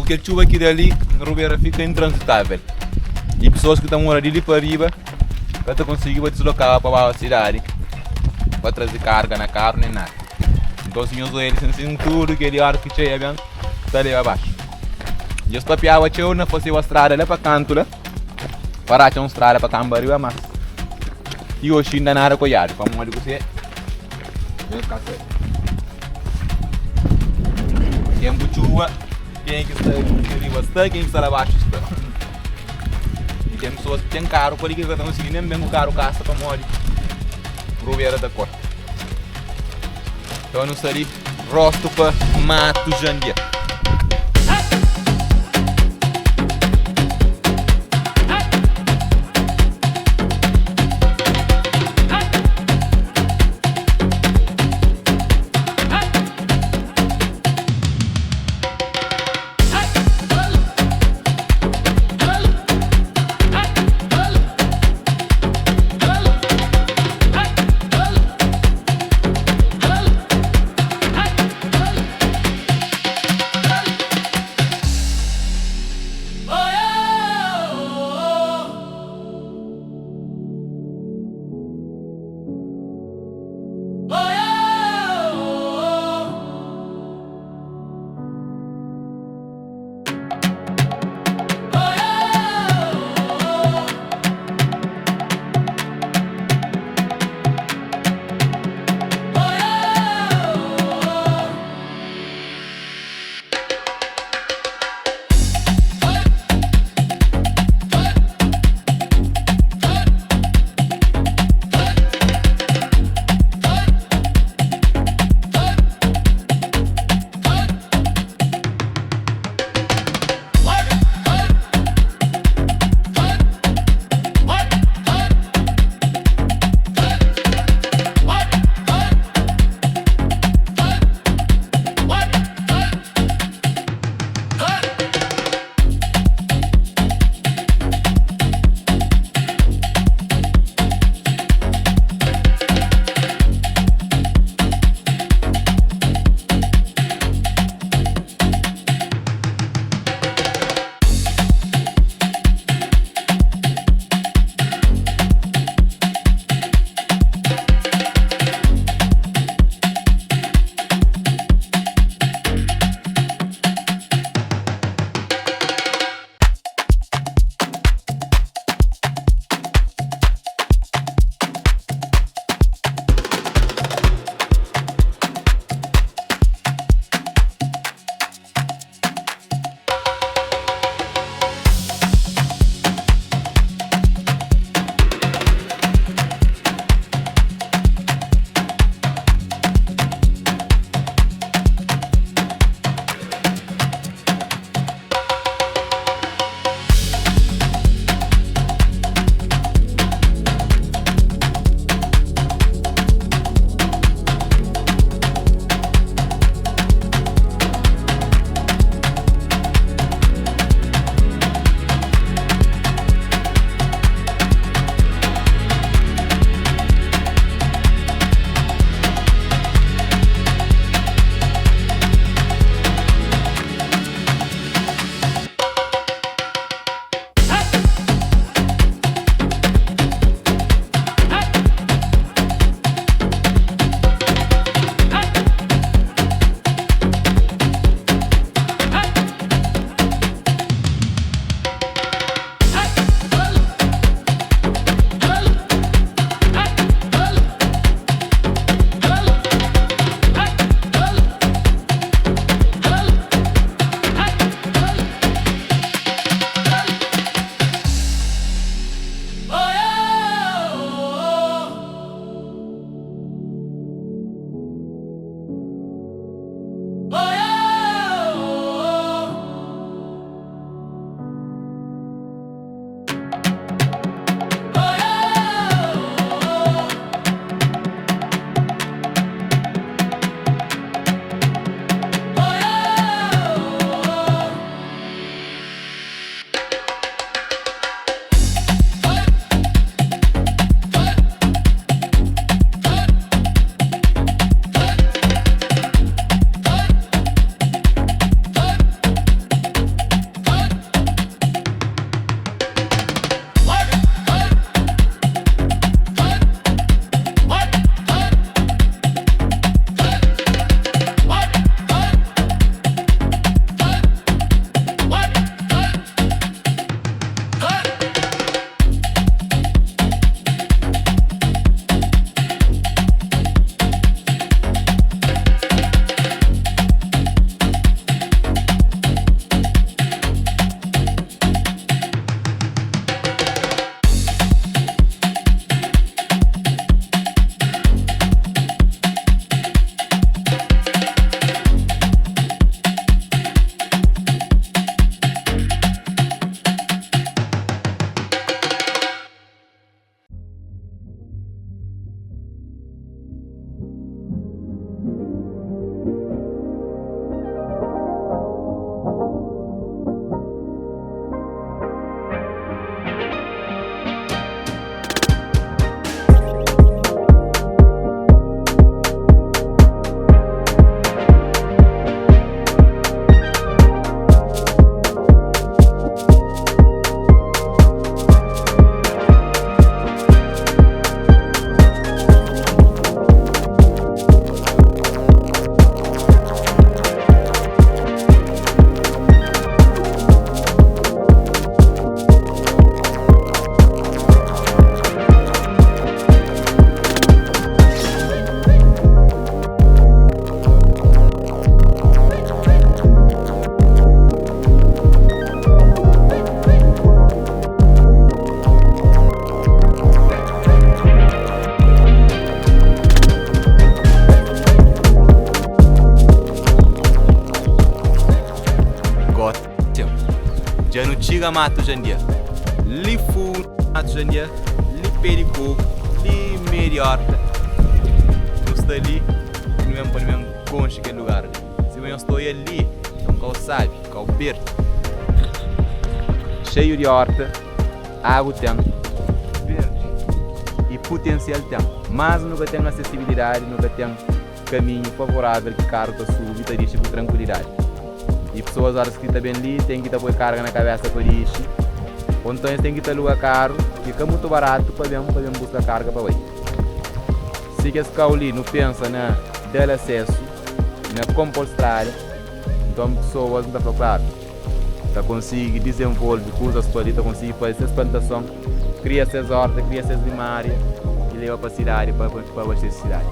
Porque a chuva aqui dali, Rubeira fica intransitável. E pessoas que estão morando ali para riba, para conseguir deslocar para a cidade, para trazer carga na carro nem nada. Então se eu uso eles em tudo, que ele ar que cheia bem, está ali abaixo. E eu estou piava eu não fosse uma estrada lá para canto lá, para achar uma estrada para Cambari a mais. E hoje ainda nada coiado, para modo que você vem café. Tempo de chuva, quem que está aqui, quem está lá abaixo está. E tem pessoas que têm carro, por aí que estão conseguindo nem bem o carro caça para morrer. Rubeira da cor. Então não seria rosto para mato jandia. Chiga mato hoje em dia. Li furo mato hoje em dia. Li pericoco. Li meia horta. Eu estou ali. Não é mesmo conche aquele lugar. Se eu estou ali, então qual sabe, qual verde. Cheio de horta. Água tem. Verde. E potencial tem. Mas nunca tem acessibilidade, nunca tem caminho favorável que carro está subindo e está com tranquilidade. E pessoas horas que estão bem ali têm que pôr carga na cabeça para isso. Ou então eles têm que alugar carro, fica muito barato para bem buscar carga para aí. Se que esse carro ali não pensa na dar acesso, na compostagem, então pessoas não estão claro. Está conseguir desenvolver coisas para ali, está conseguir fazer essa plantação, cria essas hortas, cria essas limárias e leva para a cidade, para abastecer a cidade.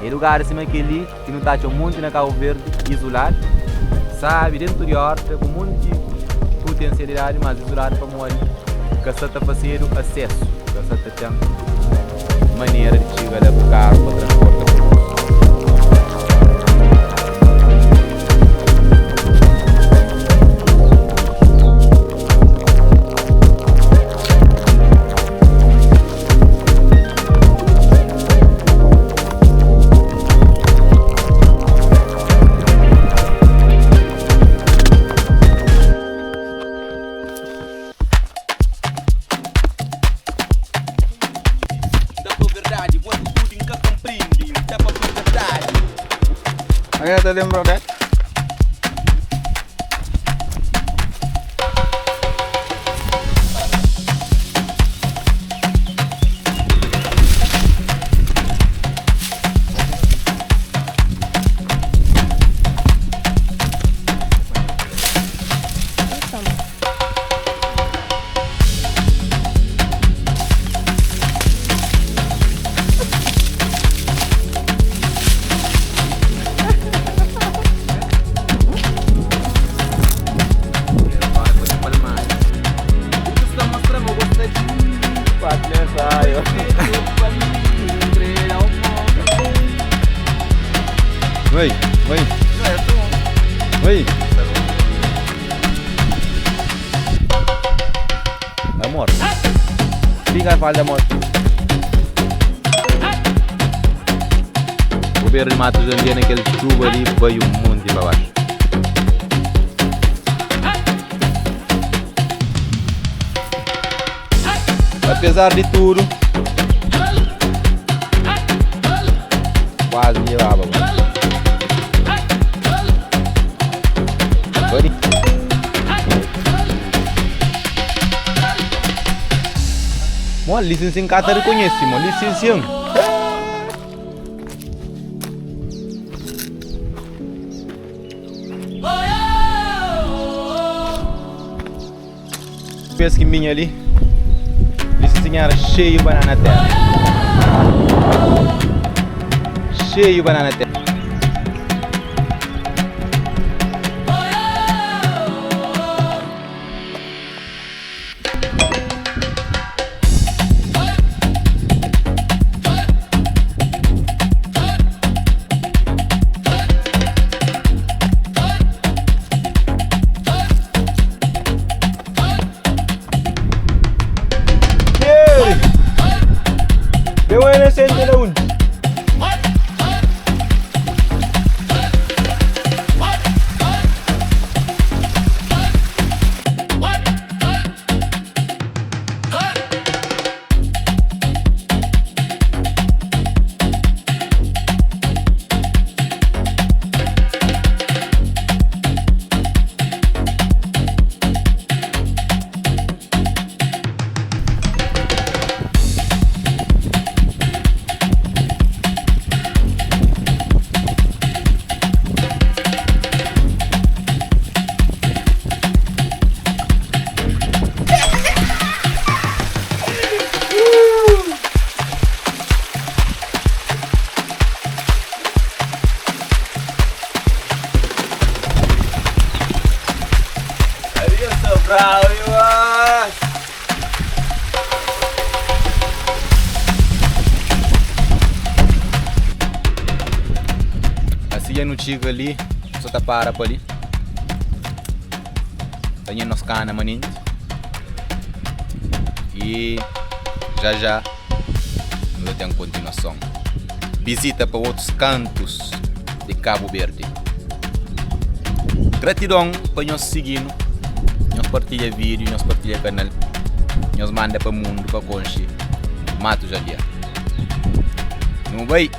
E lugar assim aquele que não está um monte na Cabo Verde, isolado, sabe, dentro de horta, com um monte de potencialidade, mas isolado para morrer, que está a fazer o acesso, que está tem maneira de chegar para o carro, para transportar. Agora tá lembrando, né? Oi, oi. Oi. Amor. Fica a falha, amor. O governo de Matos hoje em dia naquele chuva ali veio um monte para baixo. Apesar de tudo, quase levava. Mo, licença em Catar conhece, mo, licença. Pensa que minha ali, licença era cheio de banana terra. Cheio de banana terra. Assim no Tigo ali, só tá para ali. Tenha nosso canal maninho. E já nós temos continuação. Visita para outros cantos de Cabo Verde. Gratidão para nós seguindo. Nós partilha vídeo, nós partilha canal. Nós manda para o mundo, para conhecer. Mato já dia. Não vai.